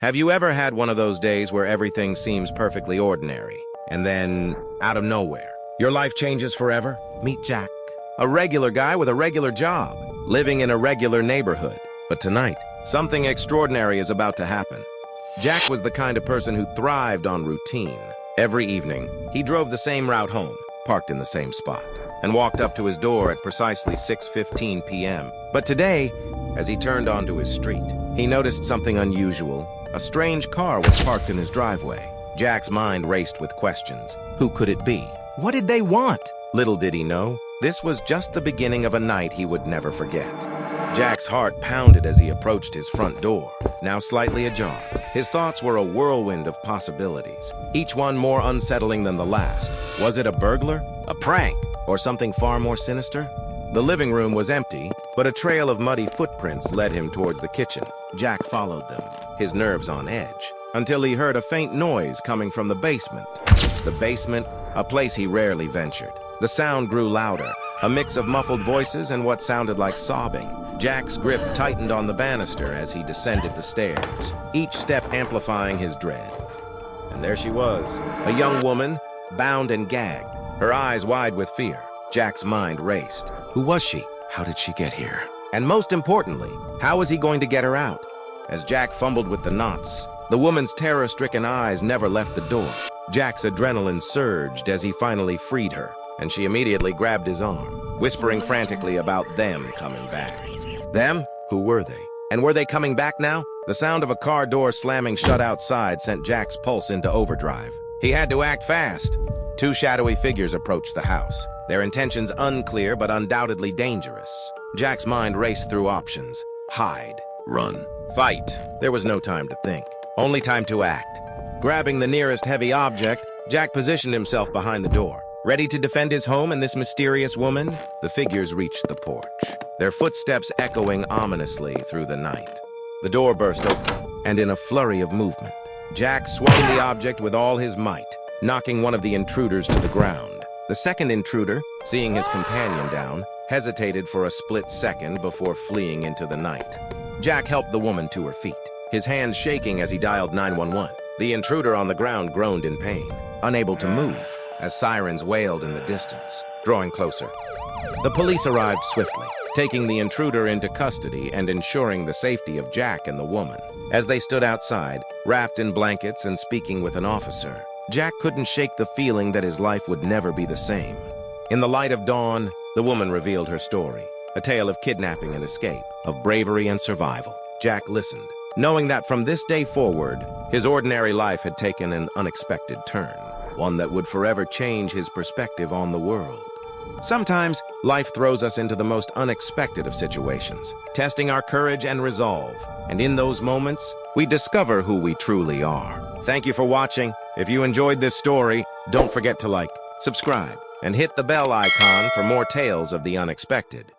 Have you ever had one of those days where everything seems perfectly ordinary, and then, out of nowhere, your life changes forever? Meet Jack, a regular guy with a regular job, living in a regular neighborhood. But tonight, something extraordinary is about to happen. Jack was the kind of person who thrived on routine. Every evening, he drove the same route home, parked in the same spot, and walked up to his door at precisely 6:15 p.m. But today, as he turned onto his street, he noticed something unusual. A strange car was parked in his driveway. Jack's mind raced with questions. Who could it be? What did they want? Little did he know, this was just the beginning of a night he would never forget. Jack's heart pounded as he approached his front door, now slightly ajar. His thoughts were a whirlwind of possibilities, each one more unsettling than the last. Was it a burglar, a prank, or something far more sinister? The living room was empty, but a trail of muddy footprints led him towards the kitchen. Jack followed them, his nerves on edge, until he heard a faint noise coming from the basement. The basement, a place he rarely ventured. The sound grew louder, a mix of muffled voices and what sounded like sobbing. Jack's grip tightened on the banister as he descended the stairs, each step amplifying his dread. And there she was, a young woman, bound and gagged, her eyes wide with fear. Jack's mind raced. Who was she? How did she get here? And most importantly, how was he going to get her out? As Jack fumbled with the knots, the woman's terror-stricken eyes never left the door. Jack's adrenaline surged as he finally freed her, and she immediately grabbed his arm, whispering frantically about them coming back. Them? Who were they? And were they coming back now? The sound of a car door slamming shut outside sent Jack's pulse into overdrive. He had to act fast. Two shadowy figures approached the house, their intentions unclear but undoubtedly dangerous. Jack's mind raced through options. Hide, run, fight. There was no time to think, only time to act. Grabbing the nearest heavy object, Jack positioned himself behind the door. Ready to defend his home and this mysterious woman? The figures reached the porch, their footsteps echoing ominously through the night. The door burst open, and in a flurry of movement, Jack swung the object with all his might, knocking one of the intruders to the ground. The second intruder, seeing his companion down, hesitated for a split second before fleeing into the night. Jack helped the woman to her feet, his hands shaking as he dialed 911. The intruder on the ground groaned in pain, unable to move, as sirens wailed in the distance, drawing closer. The police arrived swiftly, taking the intruder into custody and ensuring the safety of Jack and the woman. As they stood outside, wrapped in blankets and speaking with an officer, Jack couldn't shake the feeling that his life would never be the same. In the light of dawn, the woman revealed her story, a tale of kidnapping and escape, of bravery and survival. Jack listened, knowing that from this day forward, his ordinary life had taken an unexpected turn, one that would forever change his perspective on the world. Sometimes, life throws us into the most unexpected of situations, testing our courage and resolve. And in those moments, we discover who we truly are. Thank you for watching. If you enjoyed this story, don't forget to like, subscribe, and hit the bell icon for more tales of the unexpected.